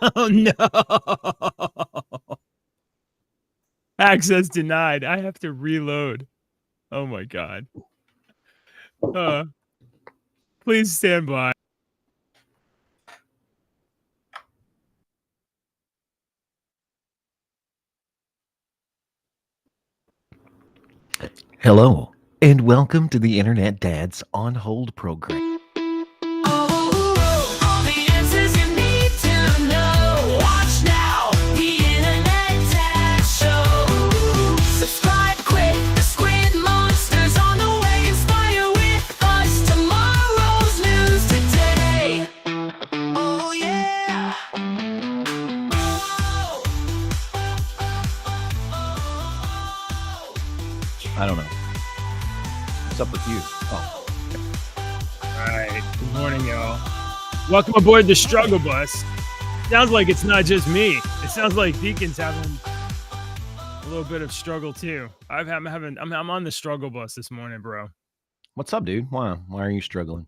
Oh no. Access denied. I have to reload. Oh my god. Please stand by. Hello, and welcome to the Internet Dad's On Hold program. All the answers you need to know. Watch now, the Internet Dad Show. Subscribe quick, the squid monster's on the way. Inspire with us tomorrow's news today. Oh yeah. I don't know. What's up with you? Oh, All right. Good morning, y'all. Welcome aboard the struggle bus. Sounds like it's not just me. It sounds like Deacon's having a little bit of struggle too. I'm on the struggle bus this morning, bro. what's up, dude? Why are you struggling?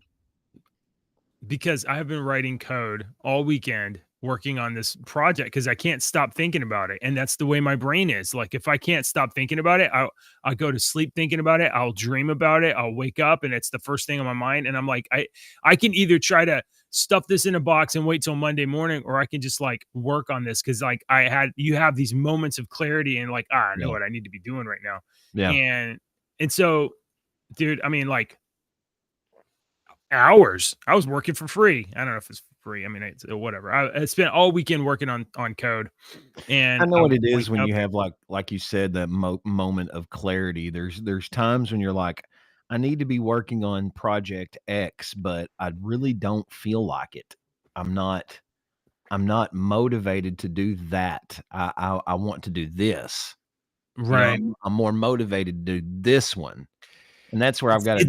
Because I have been writing code all weekend working on this project because I can't stop thinking about it. And that's the way my brain is. Like if I can't stop thinking about it, I'll go to sleep thinking about it. I'll dream about it. I'll wake up and it's the first thing on my mind. And I'm like, I can either try to stuff this in a box and wait till Monday morning, or I can just like work on this. Cause like you have these moments of clarity and like, I know what I need to be doing right now. Yeah. And so, dude, I mean, like, hours. I was working for free. I don't know if it's free. I mean, it's whatever. I spent all weekend working on code, and I know what it would is when you have like you said, that moment of clarity. There's times when you're like, I need to be working on project X, but I really don't feel like it. I'm not motivated to do that. I want to do this. right. I'm more motivated to do this one. And that's where I've got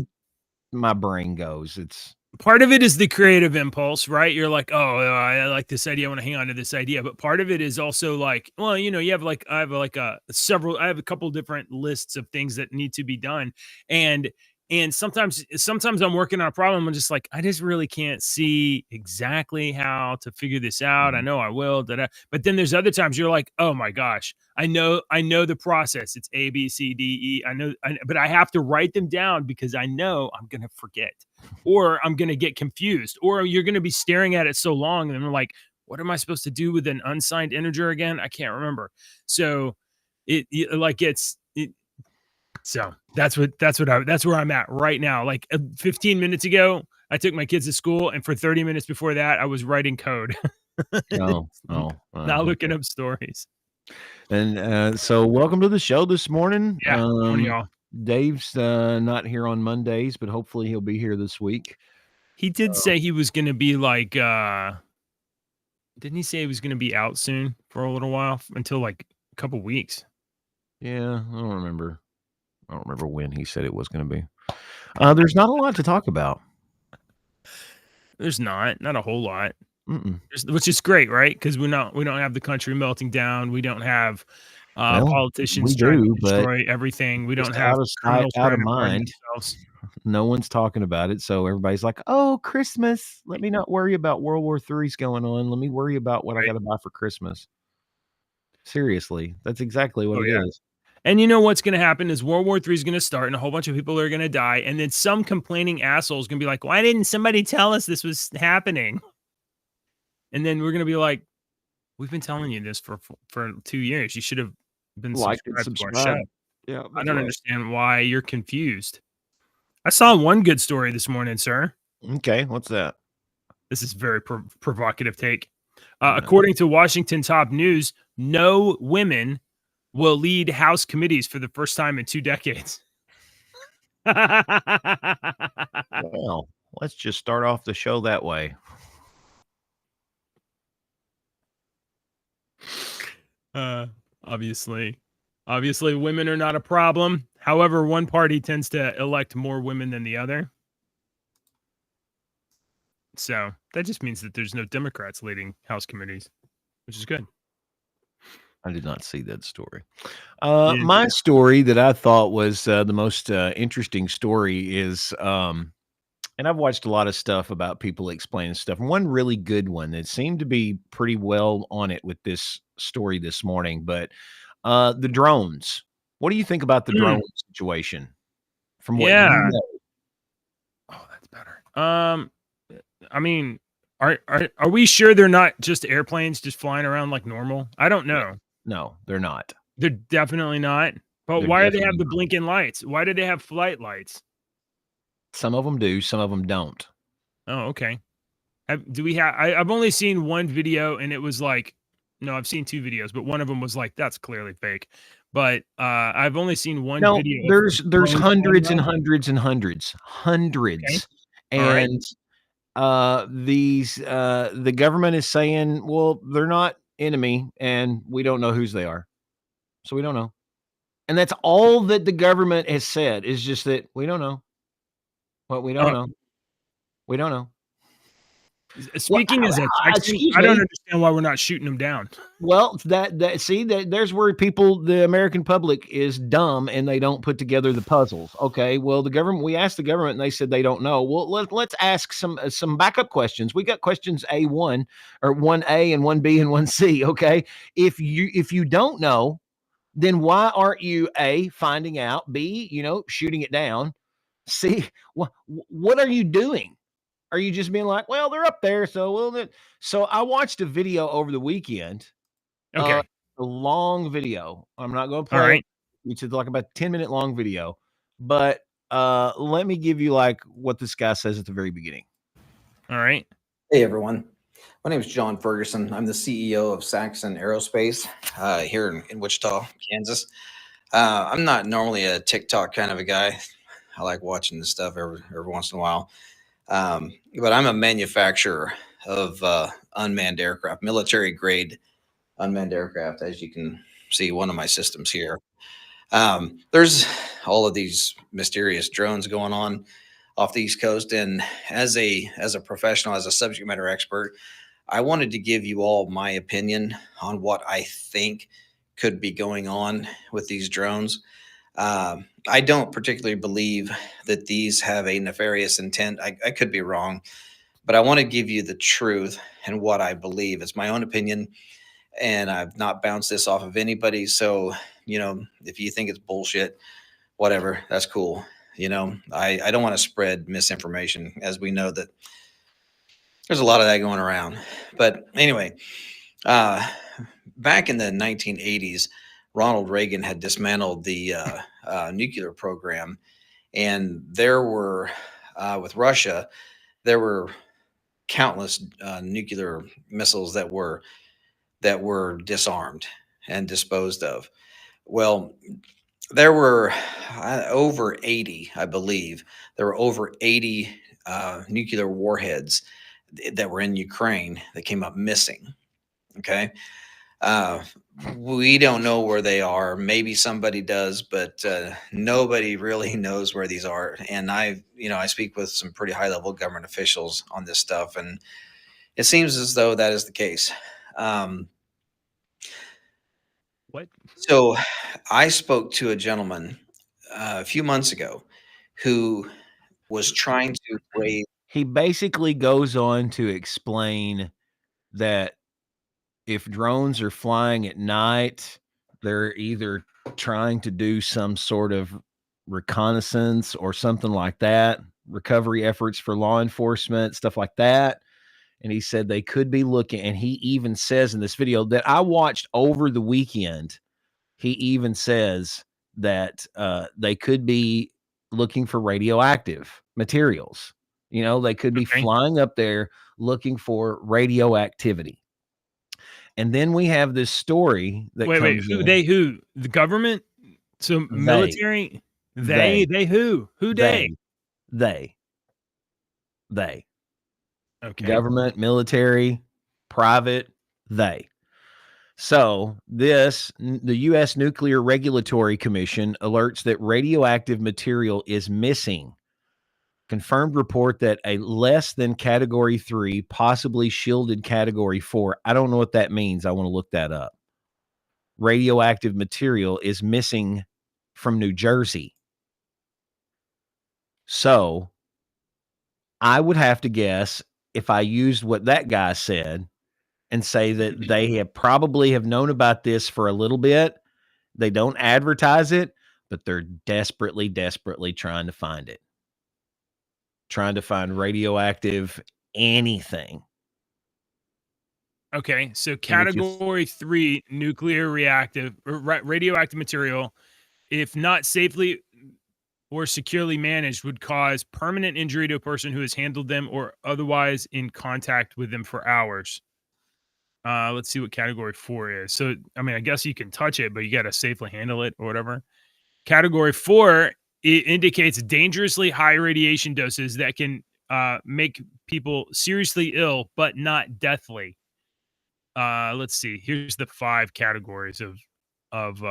my brain goes. It's Part of it is the creative impulse, right? You're like, oh, I like this idea. I want to hang on to this idea. But part of it is also like, well, you have like, I have a couple different lists of things that need to be done. And sometimes I'm working on a problem. I'm just like, I just really can't see exactly how to figure this out. I know I will. But then there's other times you're like, oh my gosh, I know the process. It's A, B, C, D, E. But I have to write them down because I know I'm going to forget, or I'm going to get confused, or you're going to be staring at it so long. And I'm like, what am I supposed to do with an unsigned integer again? I can't remember. So so that's where I'm at right now. Like 15 minutes ago, I took my kids to school, and for 30 minutes before that, I was writing code. Not looking up stories. And so welcome to the show this morning. Yeah, morning, y'all. Dave's not here on Mondays, but hopefully he'll be here this week. He did say he was going to be like, didn't he say he was going to be out soon for a little while, until like a couple weeks? Yeah, I don't remember when he said it was going to be. There's not a lot to talk about. There's not a whole lot. Which is great, right? Because we don't have the country melting down. We don't have politicians trying to destroy everything. We don't have out of sight, out of mind. No one's talking about it, so everybody's like, "Oh, Christmas! Let me not worry about World War III's going on. Let me worry about what I got to buy for Christmas." Seriously, that's exactly what it is. And you know what's going to happen is World War III is going to start, and a whole bunch of people are going to die, and then some complaining asshole is going to be like, "Why didn't somebody tell us this was happening?" And then we're going to be like, "We've been telling you this for 2 years. You should have been subscribed to our show." Yeah, I don't understand why you're confused. I saw one good story this morning, sir. Okay, what's that? This is very provocative take. According to Washington Top News, no women will lead House committees for the first time in 2 decades. Well, let's just start off the show that way. Obviously, women are not a problem. However, one party tends to elect more women than the other. So that just means that there's no Democrats leading House committees, which is good. I did not see that story. My story that I thought was the most interesting story is And I've watched a lot of stuff about people explaining stuff. And one really good one that seemed to be pretty well on it with this story this morning, but the drones. What do you think about the drone Mm, situation? From what you yeah. know? Oh, that's better. I mean, are we sure they're not just airplanes just flying around like normal? I don't No, know. no, they're not. They're definitely not. But They're why do they have definitely the not. blinking lights? Why do they have flight lights? Some of them do, some of them don't. Oh, okay. Do we have? I've only seen one video, and it was like, no, I've seen two videos, but one of them was like, that's clearly fake. But I've only seen one No, video of there's drones flying hundreds and around. hundreds and hundreds, Okay, hundreds, all right, and the government is saying, well, they're not enemy, and we don't know whose they are, so we don't know. And that's all that the government has said is just that we don't know. What we don't uh, know, we don't know. Well, speaking as a Texan, excuse I don't me. understand why we're not shooting them down. Well, that see that there's where people, the American public, is dumb and they don't put together the puzzles. Okay, well, the government. We asked the government and they said they don't know. Well, let's ask some backup questions. We got questions A1 or 1A and 1B and 1C. Okay, if you don't know, then why aren't you A, finding out, B, shooting it down, C, what are you doing? Are you just being like, well, they're up there, so so I watched a video over the weekend, uh, Okay, a long video. I'm not going to all play it. right, It's like about 10-minute long video, but let me give you like what this guy says at the very beginning. all right. Hey everyone, my name is John Ferguson. I'm the CEO of Saxon Aerospace here in Wichita, Kansas. I'm not normally a TikTok kind of a guy. I like watching this stuff every once in a while. But I'm a manufacturer of unmanned aircraft, military grade unmanned aircraft, as you can see one of my systems here. There's all of these mysterious drones going on off the East Coast, and as a professional, as a subject matter expert, I wanted to give you all my opinion on what I think could be going on with these drones. I don't particularly believe that these have a nefarious intent. I could be wrong, but I want to give you the truth and what I believe. It's my own opinion, and I've not bounced this off of anybody. So, if you think it's bullshit, whatever, that's cool. I don't want to spread misinformation, as we know that there's a lot of that going around. But anyway, uh, back in the 1980s, Ronald Reagan had dismantled the nuclear program, and there were, with Russia, there were countless nuclear missiles that were disarmed and disposed of. Well, there were over 80, I believe. There were over 80 nuclear warheads that were in Ukraine that came up missing. Okay. Uh, we don't know where they are. Maybe somebody does, but nobody really knows where these are. And I speak with some pretty high level government officials on this stuff, and it seems as though that is the case. Um, What? so I spoke to a gentleman a few months ago who was trying to raise. He basically goes on to explain that if drones are flying at night, they're either trying to do some sort of reconnaissance or something like that, recovery efforts for law enforcement, stuff like that. And he said they could be looking, and he even says in this video that I watched over the weekend, he even says that they could be looking for radioactive materials. They could be Okay. flying up there looking for radioactivity. And then we have this story that Wait. comes Who in. they? Who the government? So They, military? they, They who? Who they? they, they, they, Okay. government, military, private, they. So the U.S. Nuclear Regulatory Commission alerts that radioactive material is missing. Confirmed report that a less than category 3, possibly shielded category 4. I don't know what that means. I want to look that up. Radioactive material is missing from New Jersey. So I would have to guess if I used what that guy said and say that they have probably have known about this for a little bit. They don't advertise it, but they're desperately, desperately trying to find it. Trying to find radioactive anything. Okay, so And it just category 3 nuclear reactive or radioactive material, if not safely or securely managed, would cause permanent injury to a person who has handled them or otherwise in contact with them for hours. Let's see what category 4 is. So, I mean, I guess you can touch it, but you got to safely handle it or whatever. Category 4, it indicates dangerously high radiation doses that can make people seriously ill, but not deathly. Let's see. Here's the 5 categories of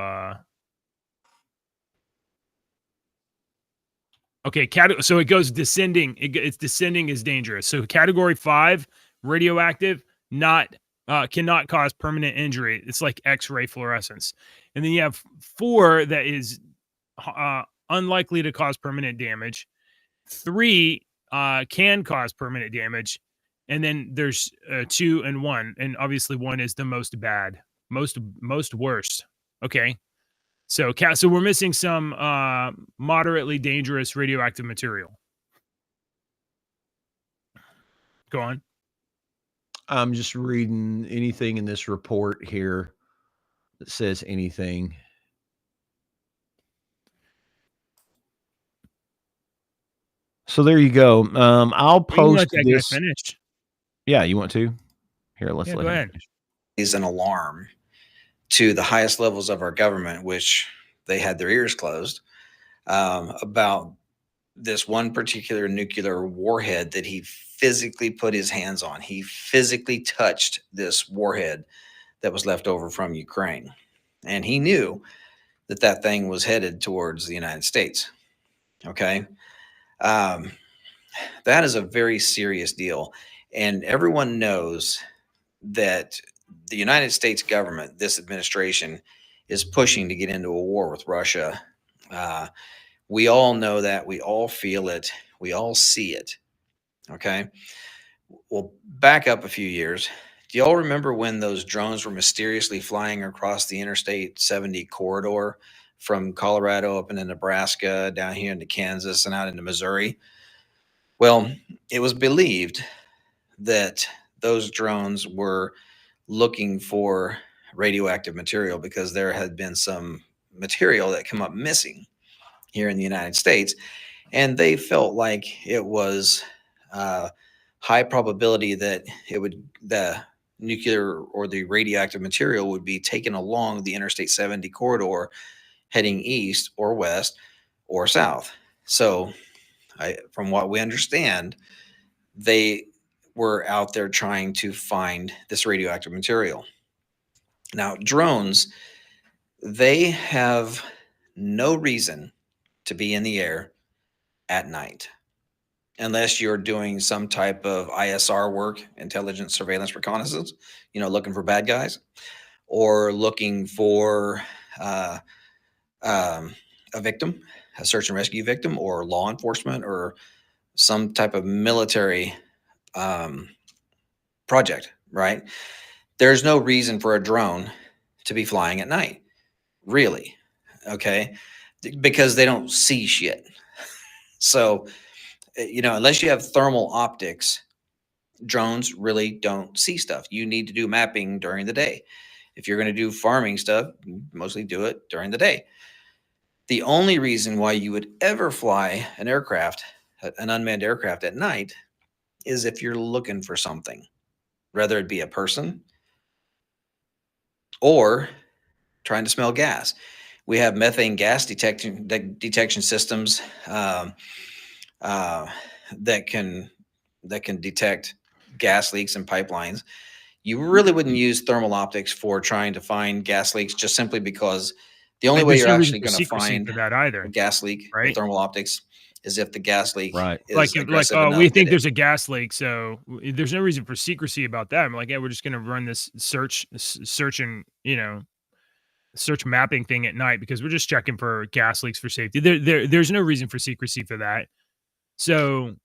okay, so it goes descending. It's descending is dangerous. So category 5, radioactive, not cannot cause permanent injury. It's like X-ray fluorescence. And then you have 4 that is unlikely to cause permanent damage. 3 can cause permanent damage. And then there's 2 and 1, and obviously 1 is the most bad, most worst. Okay. So we're missing some moderately dangerous radioactive material. Go on. I'm just reading anything in this report here that says anything. So there you go. I'll We can post let that guy this. finish. Yeah, you want to? Here, let's Yeah, let go him ahead. finish. Is an alarm to the highest levels of our government, which they had their ears closed, about this one particular nuclear warhead that he physically put his hands on. He physically touched this warhead that was left over from Ukraine. And he knew that that thing was headed towards the United States. Okay. Um, that is a very serious deal. And everyone knows that the United States government, this administration, is pushing to get into a war with Russia. We all know that. We all feel it. We all see it. Okay. Well, back up a few years. Do y'all remember when those drones were mysteriously flying across the Interstate 70 corridor from Colorado up into Nebraska, down here into Kansas, and out into Missouri? Well, it was believed that those drones were looking for radioactive material because there had been some material that come up missing here in the United States, and they felt like it was high probability that the nuclear or the radioactive material would be taken along the Interstate 70 corridor, heading east or west or south. So, from what we understand, they were out there trying to find this radioactive material. Now, drones, they have no reason to be in the air at night unless you're doing some type of ISR work, intelligence, surveillance, reconnaissance, looking for bad guys or looking for a victim, a search and rescue victim, or law enforcement, or some type of military project, right? There's no reason for a drone to be flying at night, really, okay? Because they don't see shit. So, unless you have thermal optics, drones really don't see stuff. You need to do mapping during the day. If you're going to do farming stuff, mostly do it during the day. The only reason why you would ever fly an aircraft, an unmanned aircraft at night, is if you're looking for something, whether it be a person or trying to smell gas. We have methane gas detection systems that can detect gas leaks in pipelines. You really wouldn't use thermal optics for trying to find gas leaks, just simply because the only way There's you're no reason actually for going to secrecy find for that a either, gas leak with right? thermal optics is if the gas leak Right. is aggressive oh, enough we that think it, there's a gas leak, so there's no reason for secrecy about that. I'm like, yeah, we're just gonna run this search and search mapping thing at night because we're just checking for gas leaks for safety. There's no reason for secrecy for that. So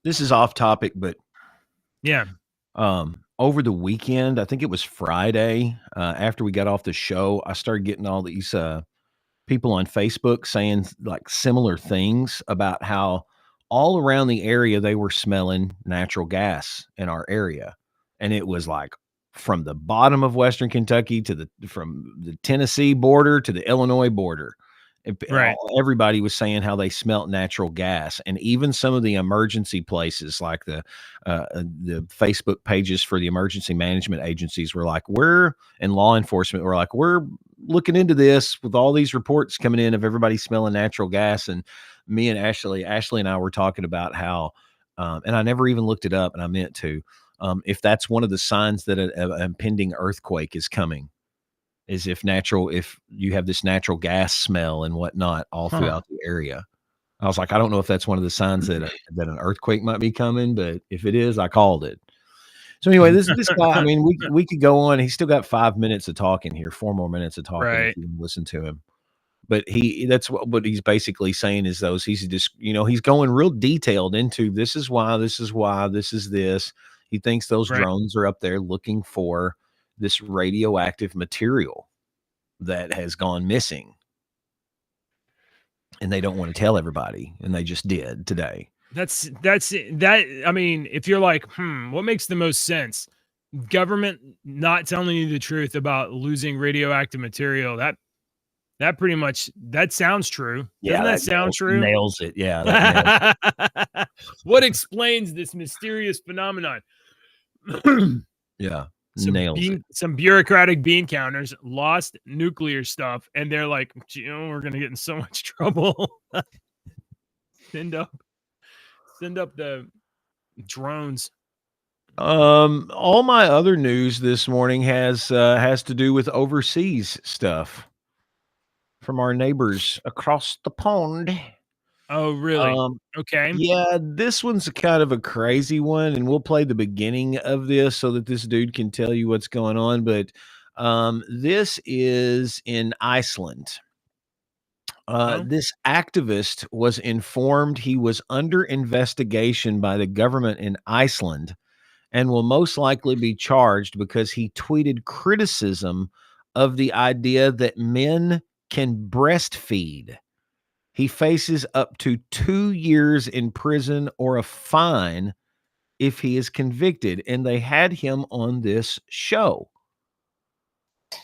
This is off topic, but Yeah. over the weekend, I think it was Friday, after we got off the show, I started getting all these people on Facebook saying like similar things about how all around the area they were smelling natural gas in our area. And it was like from the bottom of Western Kentucky to from the Tennessee border to the Illinois border. Right. Everybody was saying how they smelt natural gas, and even some of the emergency places, like the Facebook pages for the emergency management agencies, were like, and law enforcement were like, we're looking into this with all these reports coming in of everybody smelling natural gas. And me and Ashley and I were talking about how, and I never even looked it up, and I meant to, if that's one of the signs that an impending earthquake is coming, is if you have this natural gas smell and whatnot all throughout the area. I was like, I don't know if that's one of the signs that an earthquake might be coming, but if it is, I called it. So anyway, this guy, I mean, we could go on. He's still got 5 minutes of talking here, 4 more minutes of talking Right. if you listen to him. But that's what he's basically saying is he's just, he's going real detailed into this is why, this is this. He thinks those Right. drones are up there looking for this radioactive material that has gone missing. And they don't want to tell everybody, and they just did today. That's that. I mean, if you're like, what makes the most sense? Government not telling you the truth about losing radioactive material. That pretty much, that sounds true. Doesn't that sound true? Nails it. Yeah. What explains this mysterious phenomenon? Yeah. Nails it. Some bureaucratic bean counters lost nuclear stuff, and they're like, we're gonna get in so much trouble. Send up the drones. All my other news this morning has to do with overseas stuff from our neighbors across the pond. Oh, really? Okay. Yeah, this one's kind of a crazy one, and we'll play the beginning of this so that this dude can tell you what's going on. But this is in Iceland. This activist was informed he was under investigation by the government in Iceland and will most likely be charged because he tweeted criticism of the idea that men can breastfeed. He faces up to 2 years in prison or a fine if he is convicted, and they had him on this show.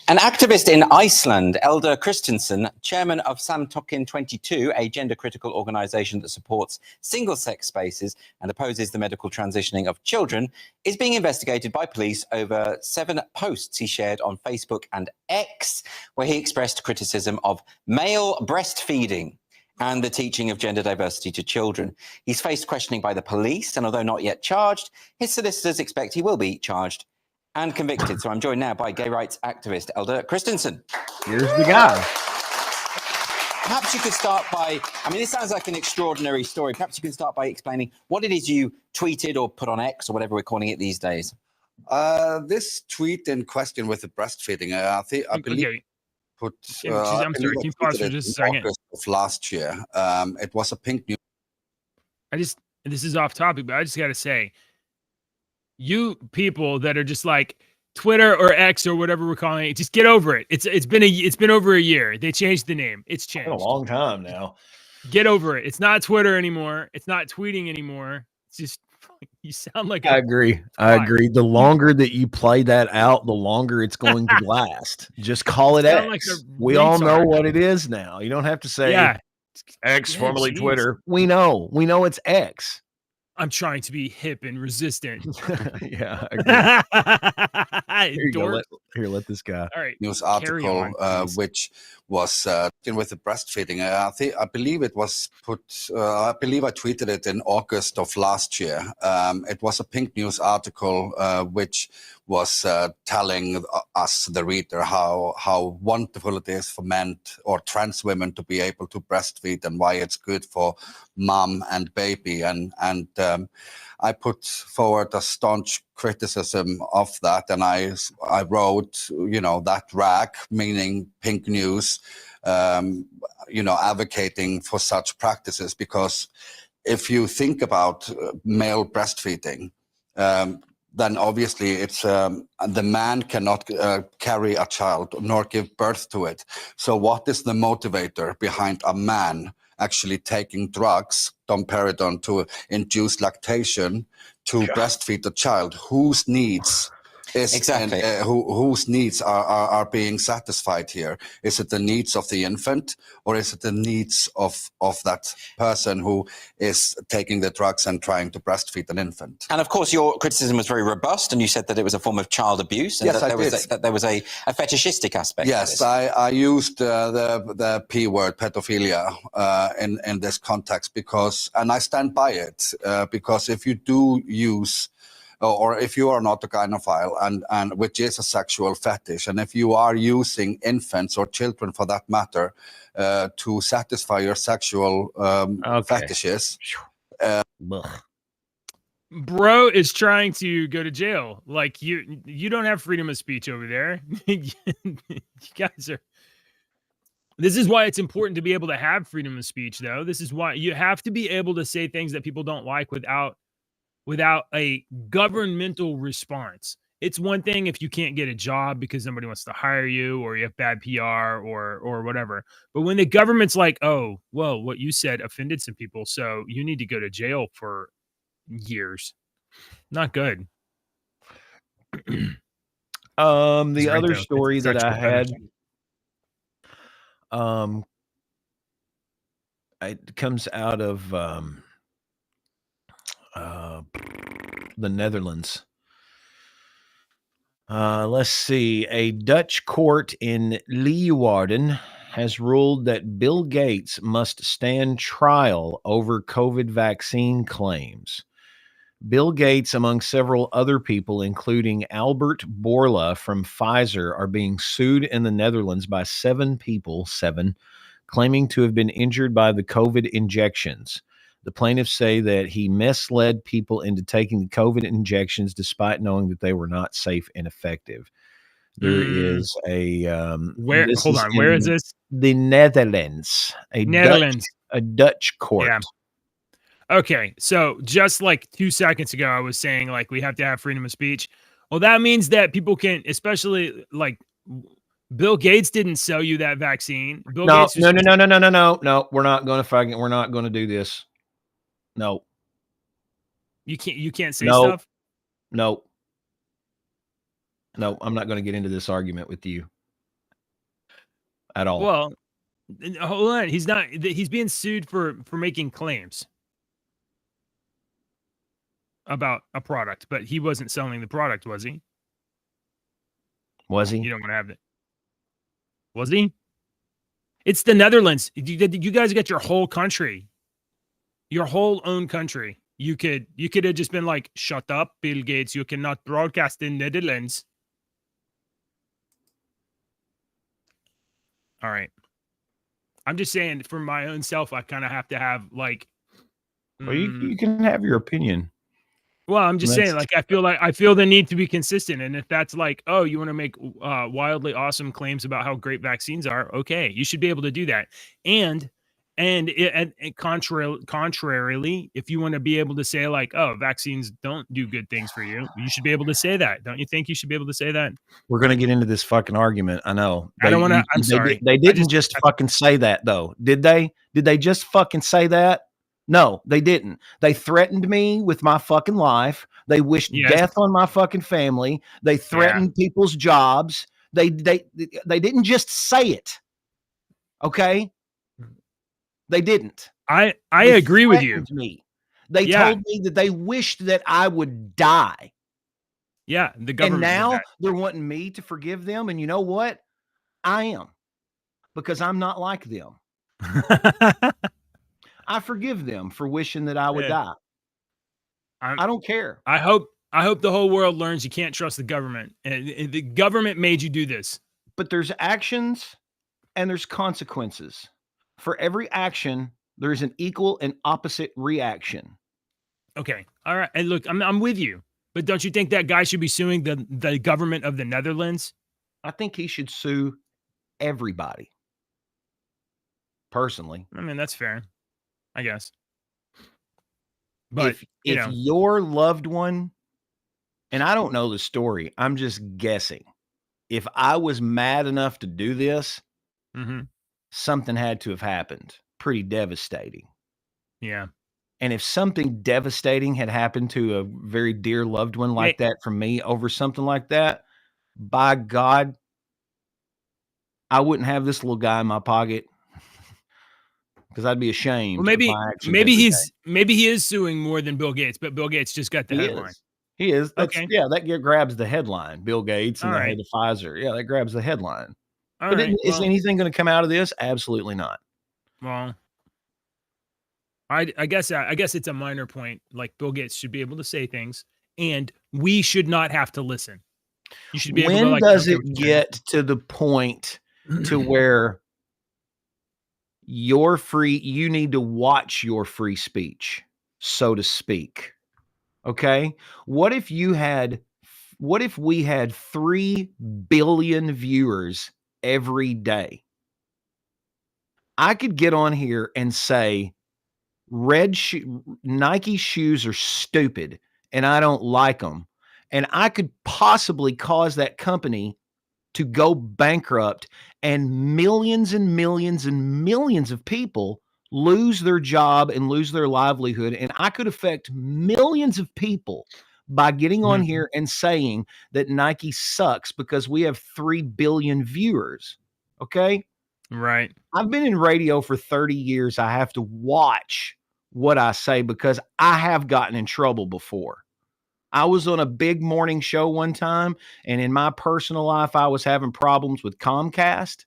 An activist in Iceland, Elder Christensen, chairman of Samtökin 22, a gender-critical organization that supports single-sex spaces and opposes the medical transitioning of children, is being investigated by police over 7 posts he shared on Facebook and X, where he expressed criticism of male breastfeeding and the teaching of gender diversity to children. He's faced questioning by the police, and although not yet charged, his solicitors expect he will be charged and convicted. So I'm joined now by gay rights activist Elder Christensen. Here's the guy. Perhaps you could start by, this sounds like an extraordinary story. Perhaps you can start by explaining what it is you tweeted or put on X or whatever we're calling it these days. This tweet in question with the breastfeeding, I believe. Okay. I'm sorry. Can you pause for just a second? August of last year. It was a pink news. This is off topic, but I just got to say, you people that are just like Twitter or X or whatever we're calling it, just get over it. It's been over a year. They changed the name. It's changed. It's been a long time now. Get over it. It's not Twitter anymore. It's not tweeting anymore. It's just, you sound like I agree. The longer that you play that out, the longer it's going to last. Just call it X. Like we all know what it is now. You don't have to say X, formerly Twitter. We know it's X. I'm trying to be hip and resistant. Yeah. Here, let this guy. All right. News article, which was with the breastfeeding. I believe it was I believe I tweeted it in August of last year. It was a Pink News article, which was telling us, the reader, how wonderful it is for men or trans women to be able to breastfeed and why it's good for mom and baby. And I put forward a staunch criticism of that, and I wrote, that rag, meaning Pink News, advocating for such practices, because if you think about male breastfeeding, then obviously it's the man cannot carry a child nor give birth to it. So what is the motivator behind a man actually taking drugs, domperidone, to induce lactation to breastfeed the child? Whose needs Exactly. whose needs are being satisfied here? Is it the needs of the infant, or is it the needs of that person who is taking the drugs and trying to breastfeed an infant? And of course, your criticism was very robust, and you said that it was a form of child abuse, and Yes, that there was a fetishistic aspect. Yes, to this. I used the P word, pedophilia, in this context because, and I stand by it, because if you do use, or if you are not a gynophile, and which is a sexual fetish, and if you are using infants or children for that matter to satisfy your sexual fetishes. Bro is trying to go to jail. Like you don't have freedom of speech over there. You guys are. This is why it's important to be able to have freedom of speech, though. This is why you have to be able to say things that people don't like without a governmental response. It's one thing if you can't get a job because somebody wants to hire you, or you have bad PR, or whatever. But when the government's like, "Oh, well, what you said offended some people, so you need to go to jail for years," not good. The other Though. story that I had, it comes out of the Netherlands. Let's see. A Dutch court in Leeuwarden has ruled that Bill Gates must stand trial over COVID vaccine claims. Bill Gates, among several other people, including Albert Bourla from Pfizer, are being sued in the Netherlands by seven, claiming to have been injured by the COVID injections. The plaintiffs say that he misled people into taking the COVID injections despite knowing that they were not safe and effective. There is a where? Hold on, where is this? The Netherlands, Netherlands, a Dutch court. Yeah. Okay, so just like 2 seconds ago, I was saying like we have to have freedom of speech. Well, that means that people can, especially like Bill Gates didn't sell you that vaccine. No. We're not going to we're not going to do this. No. You can't say stuff. No, I'm not going to get into this argument with you at all. Well, hold on. He's being sued for making claims about a product, but he wasn't selling the product, was he? Was he? You don't want to have it. Was he? It's the Netherlands. You guys got your whole country, your whole own country. You could have just been like, "Shut up, Bill Gates. You cannot broadcast in Netherlands." All right. I'm just saying, for my own self, I kind of have to have like. Well, you can have your opinion. Well, I'm just saying, like, I feel the need to be consistent. And if that's like, oh, you want to make wildly awesome claims about how great vaccines are, okay, you should be able to do that. And contrarily, if you want to be able to say like, oh, vaccines don't do good things for you, you should be able to say that. Don't you think you should be able to say that? We're going to get into this fucking argument. I know. I don't want to. I'm sorry. They didn't just fucking say that though, did they? Did they just fucking say that? No, they didn't. They threatened me with my fucking life. They wished death on my fucking family. They threatened people's jobs. They didn't just say it. Okay? They didn't. I agree with you. They told me that they wished that I would die. Yeah, the government. And now they're wanting me to forgive them. And you know what? I am. Because I'm not like them. I forgive them for wishing that I would die. I don't care. I hope the whole world learns you can't trust the government. And the government made you do this. But there's actions and there's consequences. For every action, there's an equal and opposite reaction. Okay. All right. And look, I'm with you. But don't you think that guy should be suing the government of the Netherlands? I think he should sue everybody. Personally. I mean, that's fair, I guess. But if your loved one, and I don't know the story, I'm just guessing. If I was mad enough to do this, something had to have happened. Pretty devastating. Yeah. And if something devastating had happened to a very dear loved one like that from me over something like that, by God, I wouldn't have this little guy in my pocket because I'd be ashamed. Well, maybe he is suing more than Bill Gates, but Bill Gates just got the headline. He is. That's okay. Yeah, that grabs the headline. Bill Gates and All the right. head of Pfizer. Yeah, that grabs the headline. All But right. is anything going to come out of this? Absolutely not. Well, I guess it's a minor point. Like Bill Gates should be able to say things, and we should not have to listen. You should be able to When like. does okay, it get to the point to where you need to watch your free speech, so to speak? Okay. What if we had 3 billion viewers every day? I could get on here and say, Nike shoes are stupid and I don't like them. And I could possibly cause that company to go bankrupt and millions and millions and millions of people lose their job and lose their livelihood. And I could affect millions of people by getting on here and saying that Nike sucks because we have 3 billion viewers. Okay. Right. I've been in radio for 30 years. I have to watch what I say because I have gotten in trouble before. I was on a big morning show one time, and in my personal life, I was having problems with Comcast.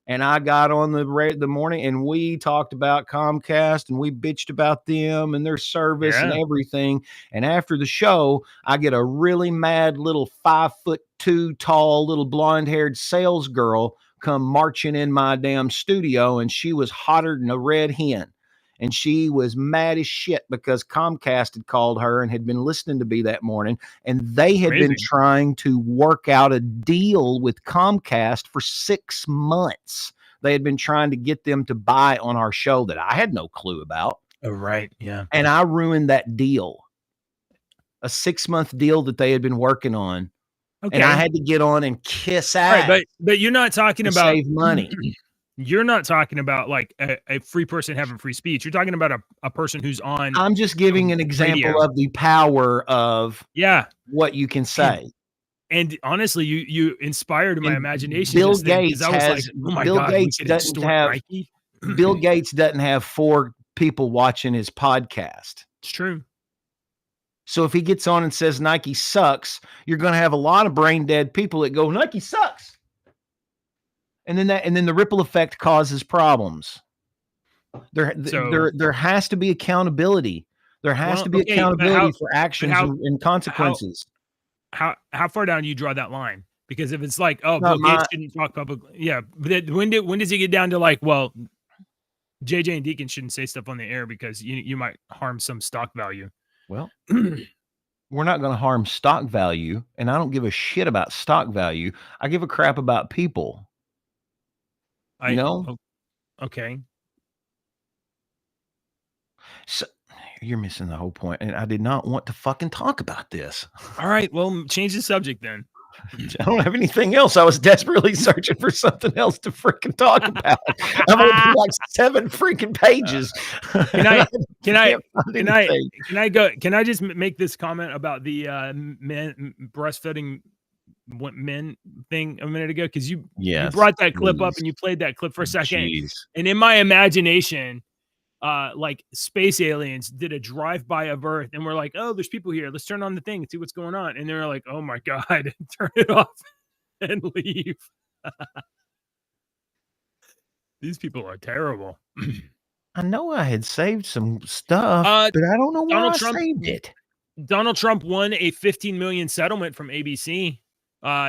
And I got on the morning, and we talked about Comcast, and we bitched about them and their service and everything. And after the show, I get a really mad little 5'2" tall little blonde-haired sales girl come marching in my damn studio, and she was hotter than a red hen. And she was mad as shit because Comcast had called her and had been listening to me that morning. And they had been trying to work out a deal with Comcast for 6 months. They had been trying to get them to buy on our show that I had no clue about. Oh, right. Yeah. And I ruined that deal. A 6-month deal that they had been working on. Okay. And I had to get on and kiss ass. Right, but you're not talking about save money. You're not talking about like a free person having free speech. You're talking about a person who's on. I'm just giving an example of the power of what you can say. And honestly, you inspired my imagination. Bill Gates Bill Gates doesn't have 4 people watching his podcast. It's true. So if he gets on and says Nike sucks, you're going to have a lot of brain dead people that go, Nike sucks. And then the ripple effect causes problems. There has to be accountability. There has to be accountability for actions and consequences. How far down do you draw that line? Because if it's like, Bill Gates shouldn't talk publicly. Yeah. But when does it get down to like, well, JJ and Deacon shouldn't say stuff on the air because you might harm some stock value. Well, we're not going to harm stock value. And I don't give a shit about stock value. I give a crap about people. Okay. So you're missing the whole point. And I did not want to fucking talk about this. All right. Well, change the subject then. I don't have anything else. I was desperately searching for something else to freaking talk about. I've opened like 7 freaking pages. Can I just make this comment about the breastfeeding men thing a minute ago? Because you brought that clip up and you played that clip for a second. And in my imagination, like space aliens did a drive-by of Earth and we're like, oh, there's people here. Let's turn on the thing and see what's going on. And they're like, oh my God, turn it off and leave. These people are terrible. I know I had saved some stuff, but I don't know why I saved it. Donald Trump won a $15 million settlement from ABC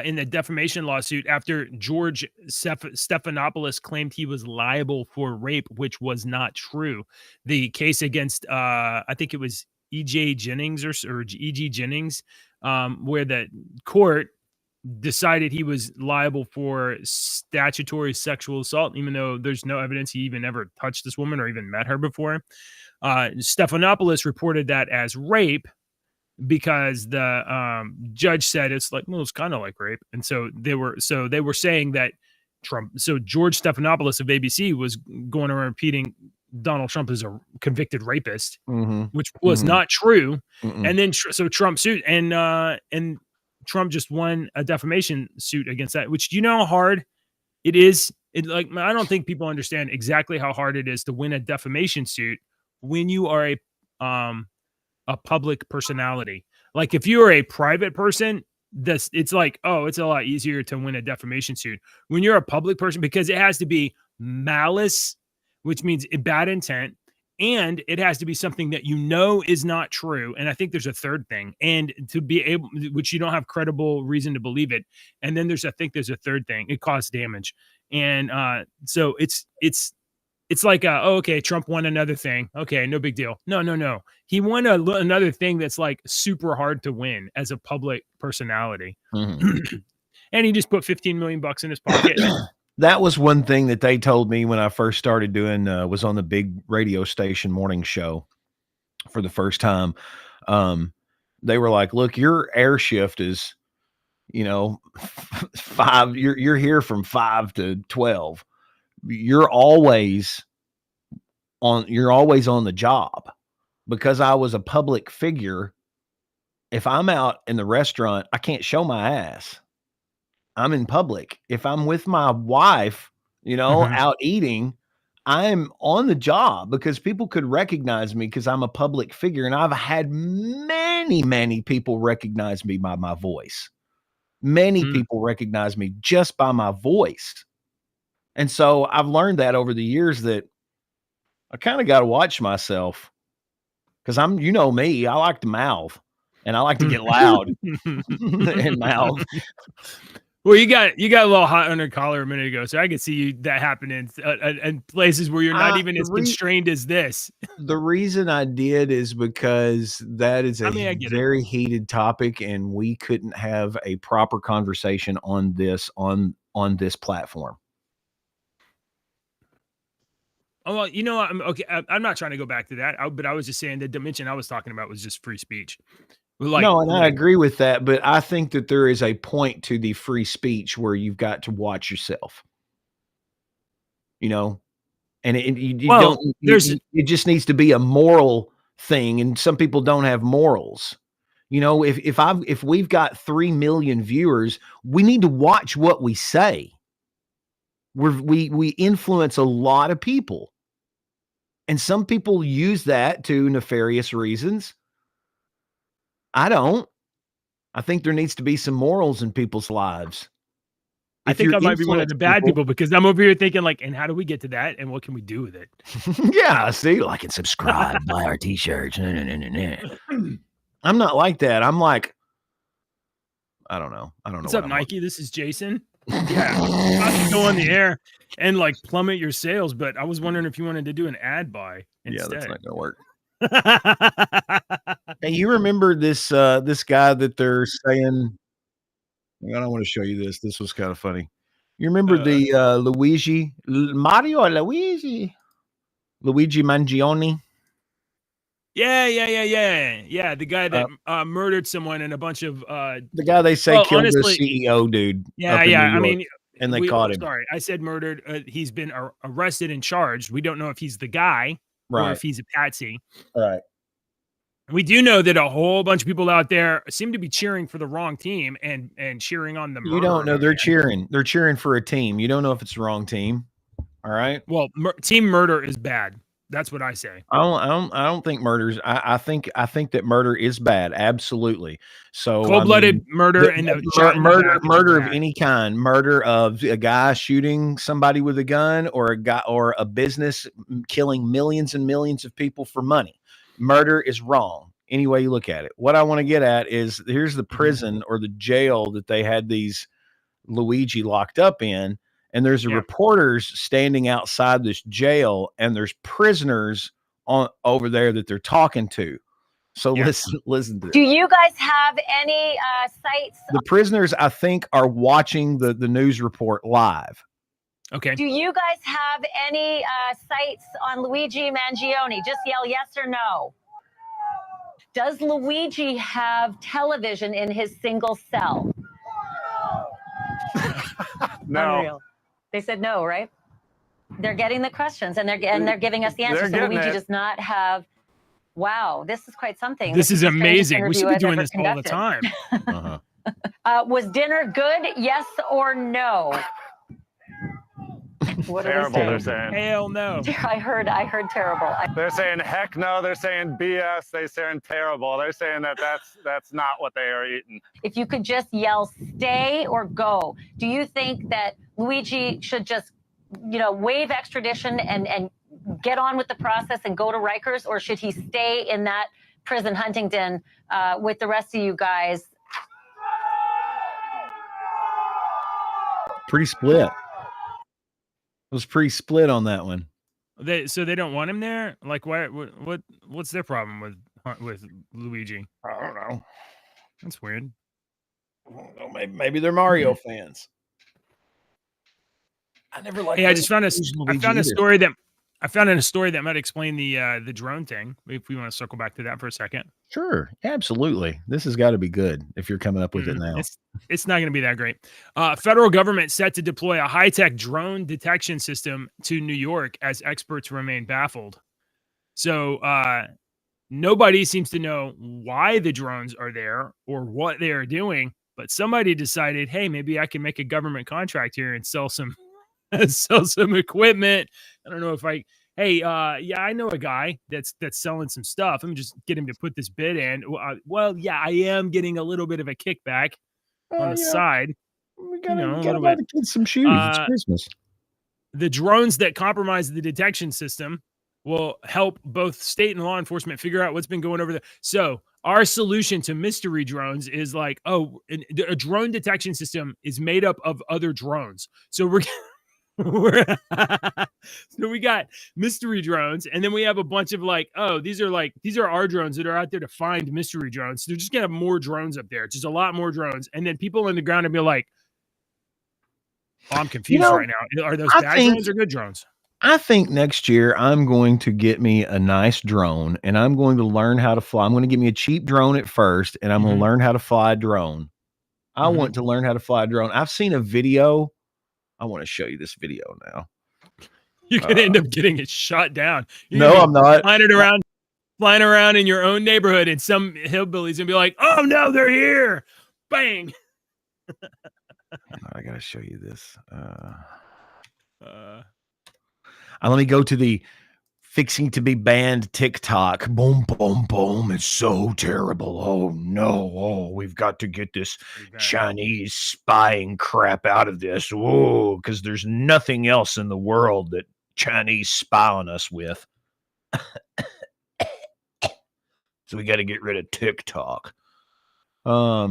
in the defamation lawsuit after George Stephanopoulos claimed he was liable for rape, which was not true. The case against, I think it was E.J. Jennings or E.G. Jennings, where the court decided he was liable for statutory sexual assault, even though there's no evidence he even ever touched this woman or even met her before. Stephanopoulos reported that as rape because the judge said it's like, well, it's kind of like rape. And so they were saying that George Stephanopoulos of ABC was going around repeating Donald Trump is a convicted rapist, which was not true. And then so Trump sued, and Trump just won a defamation suit against that, which, do you know how hard it is? I don't think people understand exactly how hard it is to win a defamation suit when you are a public personality. Like, if you're a private person, it's like, oh, it's a lot easier to win a defamation suit. When you're a public person, because it has to be malice, which means bad intent, and it has to be something that you know is not true. And I think there's a third thing, and to be able, which you don't have credible reason to believe it. And then there's a third thing. It caused damage. And so it's like, oh, okay, Trump won another thing. Okay, no big deal. No. He won another thing that's like super hard to win as a public personality. And he just put $15 million in his pocket. That was one thing that they told me when I first started doing, was on the big radio station morning show for the first time. They were like, look, your air shift is, 5, you're here from 5 to 12. You're always on the job. Because I was a public figure, if I'm out in the restaurant, I can't show my ass. I'm in public. If I'm with my wife, out eating, I'm on the job because people could recognize me because I'm a public figure. And I've had many, many people recognize me by my voice. Many people recognize me just by my voice. And so I've learned that over the years that I kind of got to watch myself. Because I'm, me, I like to mouth and I like to get loud and mouth. Well, you got a little hot under collar a minute ago, so I could see that happening in places where you're not even as constrained as this. The reason I did is because that is a very heated topic, and we couldn't have a proper conversation on this on this platform. Oh, well, I'm okay. I'm not trying to go back to that, but I was just saying the dimension I was talking about was just free speech. No, and I agree with that, but I think that there is a point to the free speech where you've got to watch yourself. And it just needs to be a moral thing, and some people don't have morals. If we've got 3 million viewers, we need to watch what we say. We influence a lot of people. And some people use that to nefarious reasons. I don't. I think there needs to be some morals in people's lives. I think I might be one of the bad people because I'm over here thinking like, and how do we get to that? And what can we do with it? Yeah, see, like and subscribe, buy our t-shirts. I'm not like that. I'm like, I don't know. What's up, Nike? This is Jason. Yeah, I can go on the air and like plummet your sales, but I was wondering if you wanted to do an ad buy instead. Yeah, that's not gonna work. Hey, you remember this guy that they're saying? I don't want to show you this. This was kind of funny. You remember the Luigi Mangione? Yeah. The guy that murdered someone and a bunch of the guy they say killed the CEO dude. Yeah. I mean, and they caught him. Sorry, I said murdered. He's been arrested and charged. We don't know if he's the guy or if he's a patsy. Right. We do know that a whole bunch of people out there seem to be cheering for the wrong team and cheering on the murderer. You don't know they're cheering. They're cheering for a team. You don't know if it's the wrong team. All right. Well, team murder is bad. That's what I say. I don't think murder's. I think that murder is bad. Absolutely. So cold-blooded murder and murder of any kind. Murder of a guy shooting somebody with a gun, or a guy or a business killing millions and millions of people for money. Murder is wrong. Any way you look at it. What I want to get at is here's the prison or the jail that they had these Luigi locked up in. And there's reporters standing outside this jail, and there's prisoners over there that they're talking to. So listen to this. Do you guys have any sites? The prisoners, I think, are watching the news report live. Okay. Do you guys have any sights on Luigi Mangione? Just yell yes or no. Does Luigi have television in his single cell? No. Unreal. They said no, right? They're getting the questions and they're giving us the answers. So Luigi does not have. Wow, this is quite something. This is the strangest amazing. We interview should be I've doing ever this all the conducted. time. Was dinner good? Yes or no? What Terrible, are they're they saying? saying. Hell no. I heard terrible. They're saying heck no. They're saying BS. They're saying terrible. They're saying that's not what they are eating. If you could just yell stay or go, do you think that Luigi should just, waive extradition and get on with the process and go to Rikers, or should he stay in that prison Huntington with the rest of you guys? Pretty split. It was pretty split on that one. So they don't want him there? Like, why? What's their problem with Luigi? I don't know. That's weird. I don't know. Maybe they're Mario fans. I never liked. Hey, I found a story that might explain the drone thing. If we want to circle back to that for a second. Sure, absolutely. This has got to be good if you're coming up with it now. It's not going to be that great. Federal government set to deploy a high-tech drone detection system to New York as experts remain baffled. So nobody seems to know why the drones are there or what they are doing, but somebody decided, hey, maybe I can make a government contract here and sell some equipment. I don't know if yeah, I know a guy that's selling some stuff. Let me just get him to put this bid in. Well, yeah, I am getting a little bit of a kickback on the side. We gotta buy the kids some shoes. It's Christmas. The drones that compromise the detection system will help both state and law enforcement figure out what's been going over there. So our solution to mystery drones is like, a drone detection system is made up of other drones. So so we got mystery drones, and then we have a bunch of these are our drones that are out there to find mystery drones. So they're just gonna have more drones up there, just a lot more drones, and then people on the ground will be like, "Oh, I'm confused right now. Are those bad drones or good drones?" I think next year I'm going to get me a nice drone, and I'm going to learn how to fly. I'm going to get me a cheap drone at first, and I'm going to learn how to fly a drone. I want to learn how to fly a drone. I've seen a video. I want to show you this video now. You're going to end up getting it shot down. I'm not. Flying around in your own neighborhood, and some hillbillies and be like, "Oh no, they're here!" Bang. I got to show you this. Let me go to the fixing to be banned TikTok. Boom, boom, boom. It's so terrible. Oh, no. Oh, we've got to get this Chinese spying crap out of this. Whoa, because there's nothing else in the world that Chinese spy on us with. So we got to get rid of TikTok. Let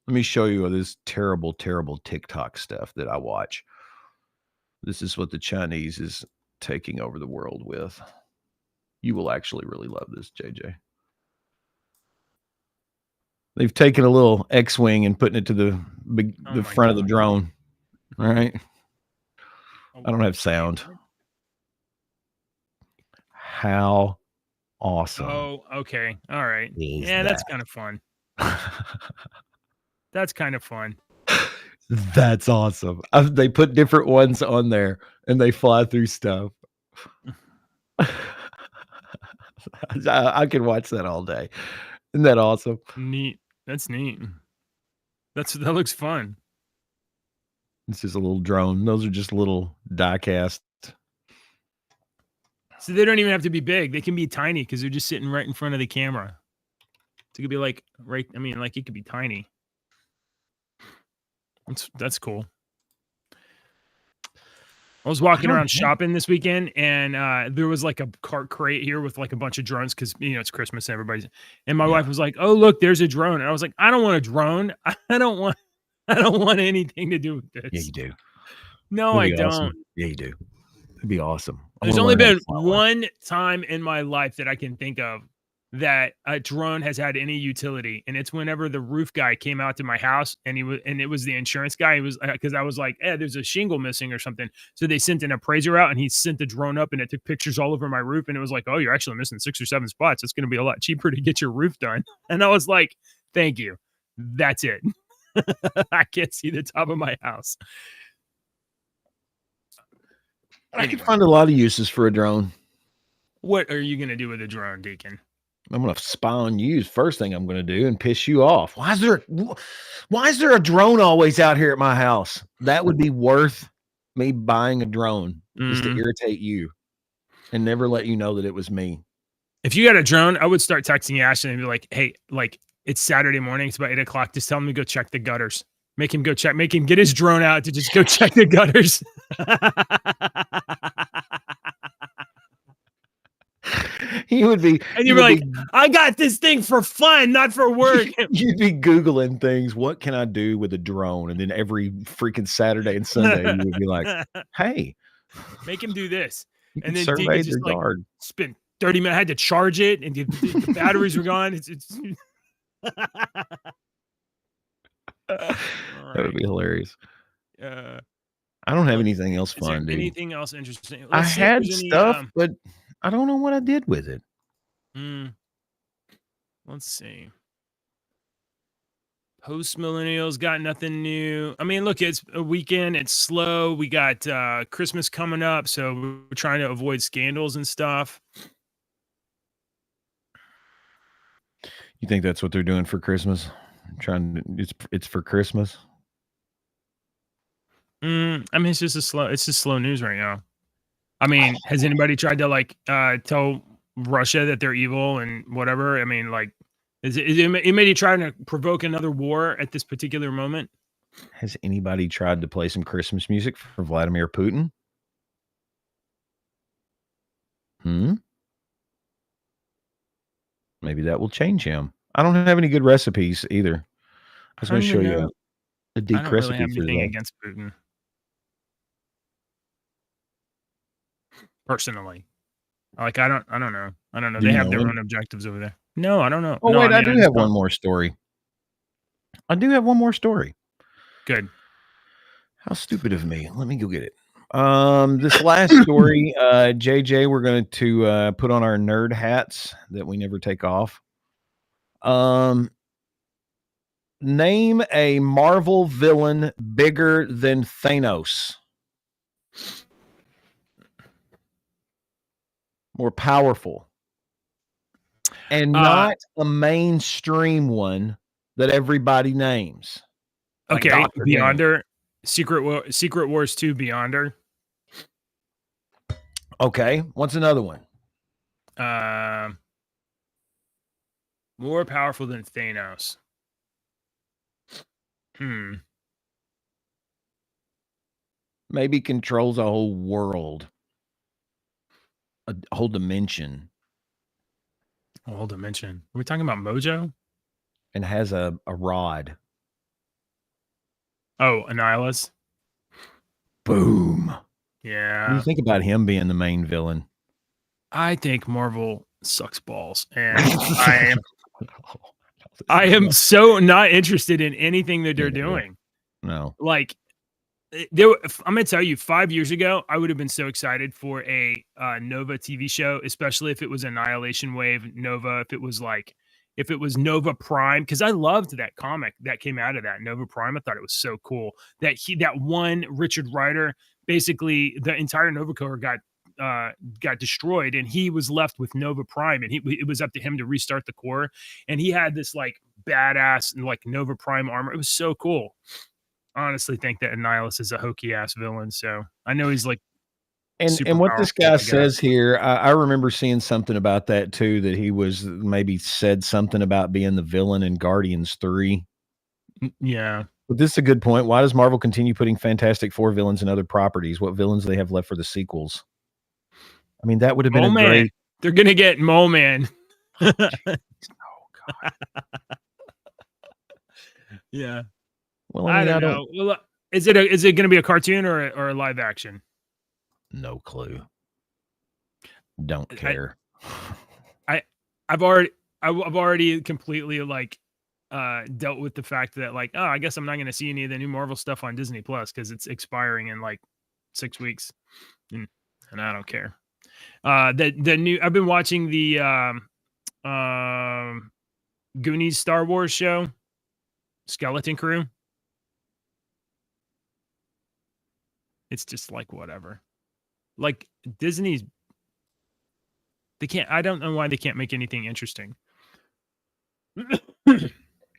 me show you this terrible, terrible TikTok stuff that I watch. This is what the Chinese is taking over the world with. You will actually really love this, JJ. They've taken a little X-wing and putting it to the front of the drone. All right. I don't have sound. How awesome. Oh, okay. All right. Yeah, that's kind of fun. That's kind of fun. That's awesome. They put different ones on there and they fly through stuff. I could watch that all day. Isn't that awesome? Neat. That's neat. That looks fun. It's just a little drone. Those are just little die cast. So they don't even have to be big. They can be tiny because they're just sitting right in front of the camera. So it could be it could be tiny. That's cool. I was walking around shopping this weekend, and there was like a cart crate here with like a bunch of drones because it's Christmas and and my wife was like, "Oh, look, there's a drone." And I was like, "I don't want a drone. I don't want anything to do with this." Yeah, you do. No, I don't. Awesome. Yeah, you do. It'd be awesome. There's only been one time in my life that I can think of that a drone has had any utility, and it's whenever the roof guy came out to my house, and it was the insurance guy. He was because I was like, "Hey, there's a shingle missing or something." So they sent an appraiser out, and he sent the drone up, and it took pictures all over my roof, and it was like, "Oh, you're actually missing 6 or 7 spots. It's going to be a lot cheaper to get your roof done." And I was like, "Thank you. That's it." I can't see the top of my house. I could find a lot of uses for a drone. What are you going to do with a drone, Deacon? I'm gonna spy on you. First thing I'm gonna do and piss you off. Why is there a drone always out here at my house? That would be worth me buying a drone just to irritate you and never let you know that it was me. If you got a drone, I would start texting Ashton and be like, "Hey, like it's Saturday morning. It's about 8 o'clock. Just tell him to go check the gutters. Make him go check. Make him get his drone out to just go check the gutters." He would be, and you'd be like, "I got this thing for fun, not for work." You'd be Googling things. What can I do with a drone? And then every freaking Saturday and Sunday, you would be like, "Hey, make him do this." And then survey the yard. Spent 30 minutes. I had to charge it, and the batteries were gone. It's That would be hilarious. I don't have anything else fun, dude. Anything else interesting? I had stuff, but I don't know what I did with it. Let's see. Post millennials got nothing new. I mean, look, it's a weekend. It's slow. We got Christmas coming up, so we're trying to avoid scandals and stuff. You think that's what they're doing for Christmas? It's for Christmas. I mean, it's just slow news right now. I mean, has anybody tried to like tell Russia that they're evil and whatever? I mean, like, is anybody trying to provoke another war at this particular moment? Has anybody tried to play some Christmas music for Vladimir Putin? Maybe that will change him. I don't have any good recipes either. I was going to show you a deep recipe. I don't really have anything against Putin. Personally, like I don't know. They have their own objectives over there. No, I don't know. Oh, wait, I do have one more story. Good. How stupid of me. Let me go get it. This last story, JJ, we're going to put on our nerd hats that we never take off. Name a Marvel villain bigger than Thanos. More powerful. And not a mainstream one that everybody names. Like okay, Beyonder. Secret Wars 2 Beyonder. Okay, what's another one? More powerful than Thanos. Maybe controls a whole world. A whole dimension. A whole dimension. Are we talking about Mojo? And has a rod. Oh, Annihilus. Boom. Yeah. What do you think about him being the main villain? I think Marvel sucks balls, and I am so not interested in anything that they're doing. No. Like, I'm gonna tell you, 5 years ago, I would have been so excited for a Nova TV show, especially if it was Annihilation Wave Nova, if it was Nova Prime, because I loved that comic that came out of that Nova Prime. I thought it was so cool that one Richard Rider, basically the entire Nova Corps got destroyed, and he was left with Nova Prime, and it was up to him to restart the Corps, and he had this like badass like Nova Prime armor. It was so cool. I honestly think that Annihilus is a hokey ass villain. So I know he's like, and what this guy says here, I remember seeing something about that too, that he was maybe said something about being the villain in Guardians 3. Yeah. But this is a good point. Why does Marvel continue putting Fantastic Four villains in other properties? What villains do they have left for the sequels? I mean, that would have been a great. They're going to get Mole Man. Oh, God. Yeah. Well, I don't know. Well, is it going to be a cartoon or a live action? No clue. Don't care. I've already I've already completely like dealt with the fact that like, oh, I guess I'm not going to see any of the new Marvel stuff on Disney Plus because it's expiring in like 6 weeks, and I don't care. The new I've been watching the Goonies Star Wars show, Skeleton Crew. It's just like whatever. Like Disney's, they can't. I don't know why they can't make anything interesting. I don't Is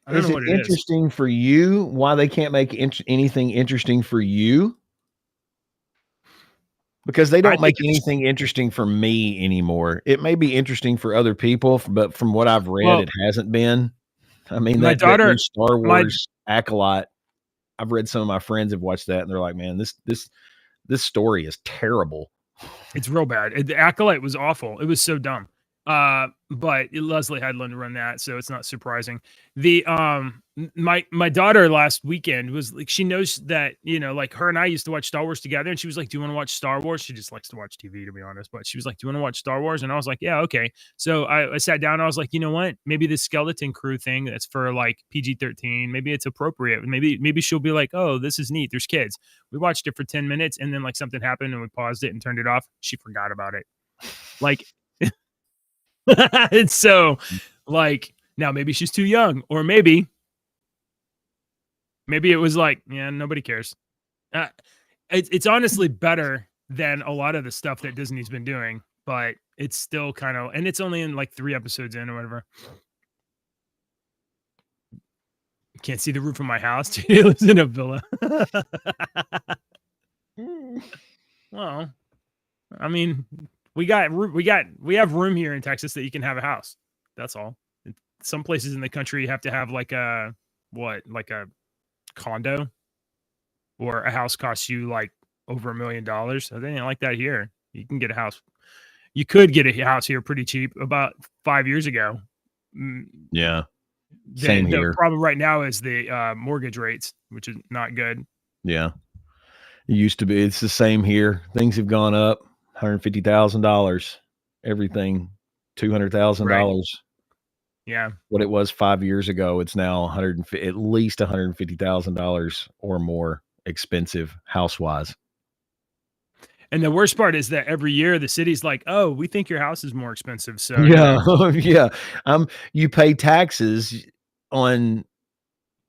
know it what it is. interesting for you? Why they can't make anything interesting for you? Because they I don't think make it's anything interesting for me anymore. It may be interesting for other people, but from what I've read, well, it hasn't been. I mean, my that new daughter, Star my Wars Acolyte, I've read some of my friends have watched that, and they're like, "Man, this story is terrible." it's real bad. The Acolyte was awful. It was so dumb. But Leslie Headland run that, so it's not surprising. The my daughter last weekend was like, she knows that, you know, like her and I used to watch Star Wars together, and she was like, "Do you want to watch Star Wars?" She just likes to watch TV, to be honest, but she was like, "Do you want to watch Star Wars?" And I was like, "Yeah, okay." So I sat down, and I was like, you know what? Maybe the Skeleton Crew thing that's for like PG-13, maybe it's appropriate. Maybe she'll be like, "Oh, this is neat. There's kids." We watched it for 10 minutes, and then like something happened, and we paused it and turned it off. She forgot about it. Like. And so, like, now maybe she's too young, or maybe it was like, yeah, nobody cares. It's honestly better than a lot of the stuff that Disney's been doing, but it's still kind of, and it's only in like 3 episodes in or whatever. Can't see the roof of my house. It lives in a villa. Well, I mean, we have room here in Texas that you can have a house. That's all. Some places in the country you have to have like a condo, or a house costs you like over $1 million. So they ain't like that here. You can get a house. You could get a house here pretty cheap about 5 years ago. Yeah. Same The here. problem right now is the mortgage rates, which is not good. Yeah. It used to be. It's the same here. Things have gone up. $150,000. Everything $200,000. Right. Yeah. What it was 5 years ago, it's now at least $150,000 or more expensive house-wise. And the worst part is that every year the city's like, "Oh, we think your house is more expensive." So Yeah, yeah. You pay taxes on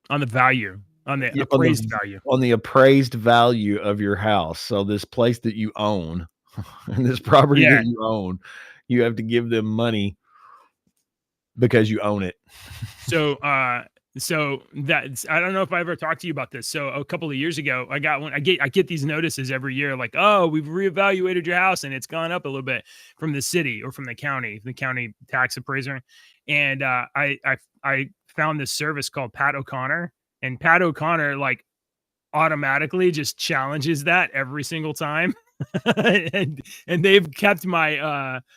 the value, on the Yeah, appraised value. on the appraised value of your house. So this place that you own and this property Yeah. that you own, you have to give them money because you own it. So that's, I don't know if I ever talked to you about this. So a couple of years ago, I got one. I get these notices every year, like, "Oh, we've reevaluated your house and it's gone up a little bit," from the city or from the county tax appraiser. And I found this service called Pat O'Connor, and Pat O'Connor like automatically just challenges that every single time. and they've kept my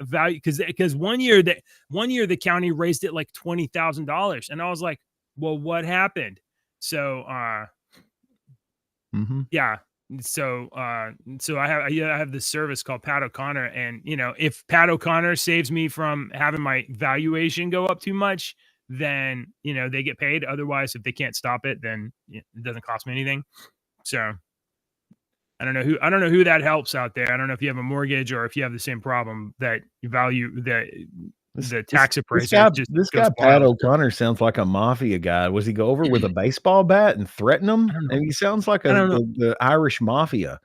value, because one year the county raised it like $20,000, and I was like, well, what happened? So yeah, so I have this service called Pat O'Connor, and you know, if Pat O'Connor saves me from having my valuation go up too much, then you know they get paid. Otherwise, if they can't stop it, then it doesn't cost me anything. So I don't know who that helps out there. I don't know if you have a mortgage or if you have the same problem that you value the tax appraiser. This guy Pat O'Connor sounds like a mafia guy. Was he go over with a baseball bat and threaten them? And he sounds like the Irish mafia.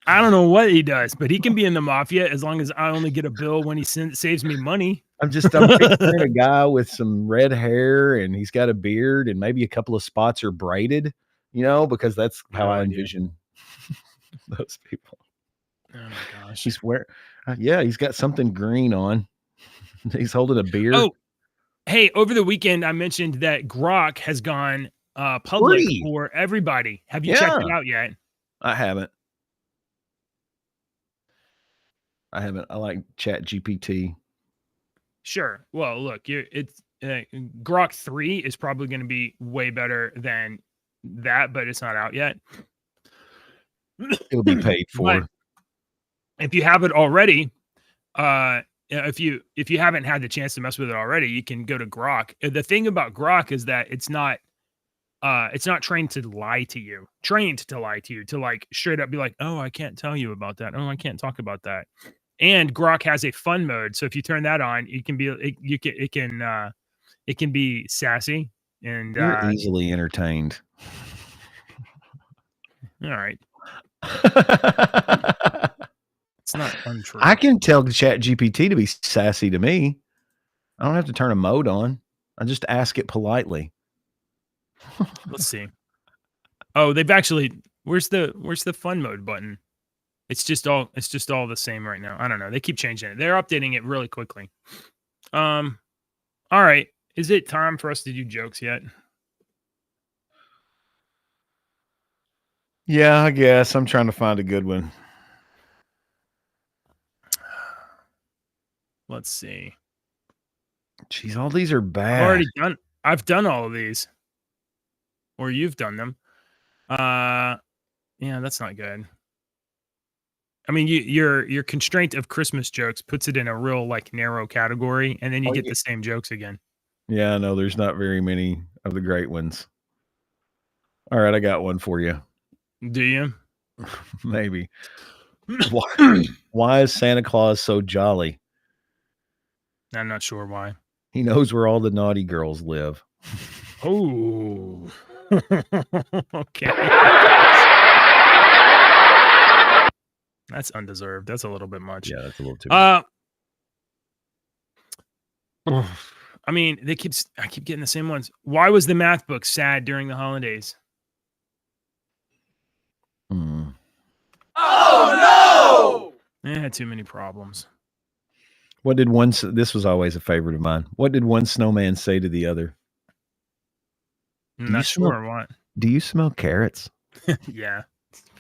I don't know what he does, but he can be in the mafia as long as I only get a bill when he saves me money. I'm picturing a guy with some red hair, and he's got a beard, and maybe a couple of spots are braided, you know, because that's how I envision those people. Oh my gosh. He's got something green on. He's holding a beer. Oh, hey, over the weekend I mentioned that Grok has gone public for everybody. Have you checked it out yet? I haven't. I like Chat GPT. Sure. Well, look, it's Grok 3 is probably going to be way better than that, but it's not out yet. It'll be paid for. But if you have it already, if you haven't had the chance to mess with it already, you can go to Grok. The thing about Grok is that it's not trained to lie to you. To like straight up be like, oh, I can't tell you about that. Oh, I can't talk about that. And Grok has a fun mode, so if you turn that on, it can be sassy and You're easily entertained. all right. It's not untrue. I can tell ChatGPT to be sassy to me. I don't have to turn a mode on. I just ask it politely. Let's see. Oh, they've actually. Where's the fun mode button? It's just all the same right now. I don't know. They keep changing it. They're updating it really quickly. All right. Is it time for us to do jokes yet? Yeah, I guess. I'm trying to find a good one. Let's see. Jeez, all these are bad. I've done all of these. Or you've done them. Yeah, that's not good. I mean, your constraint of Christmas jokes puts it in a real like narrow category, and then you get the same jokes again. Yeah, no, there's not very many of the great ones. All right, I got one for you. Do you? Maybe. Why is Santa Claus so jolly? I'm not sure why. He knows where all the naughty girls live. Oh. Okay. That's undeserved. That's a little bit much. Yeah, that's a little too much. I mean, I keep getting the same ones. Why was the math book sad during the holidays? Oh no! It had too many problems. This was always a favorite of mine. What did one snowman say to the other? I'm not sure what. Do you smell carrots? Yeah.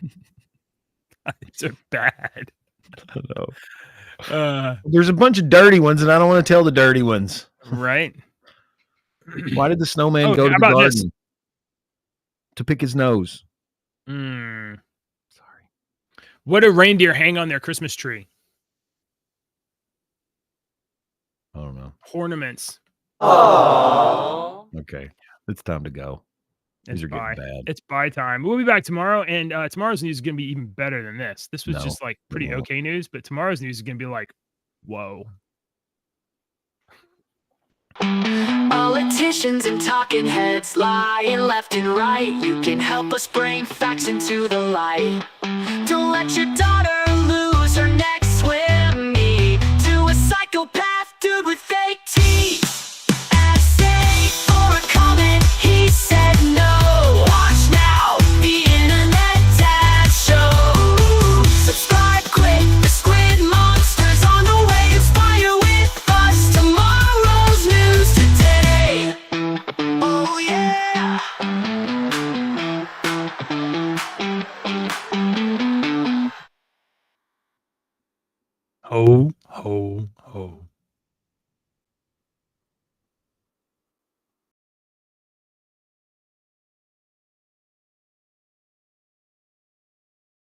These are bad. I don't know. There's a bunch of dirty ones, and I don't want to tell the dirty ones. Right. Why did the snowman go to the garden? This? To pick his nose? Sorry. What do reindeer hang on their Christmas tree? I don't know. Ornaments. Aww. Okay. It's time to go. These are getting bad. It's bye time. We'll be back tomorrow, and tomorrow's news is going to be even better than this. This was just like pretty okay news, but tomorrow's news is going to be like, whoa. Politicians and talking heads lying left and right. You can help us bring facts into the light. Don't let your daughter lose her next swim meet to a psychopath dude with fake teeth. Essay or a comment, he said no. Watch now, the internet dad show. Subscribe quick, the squid monster's on the way. Inspire with us tomorrow's news today. Oh yeah. Ho, ho, ho.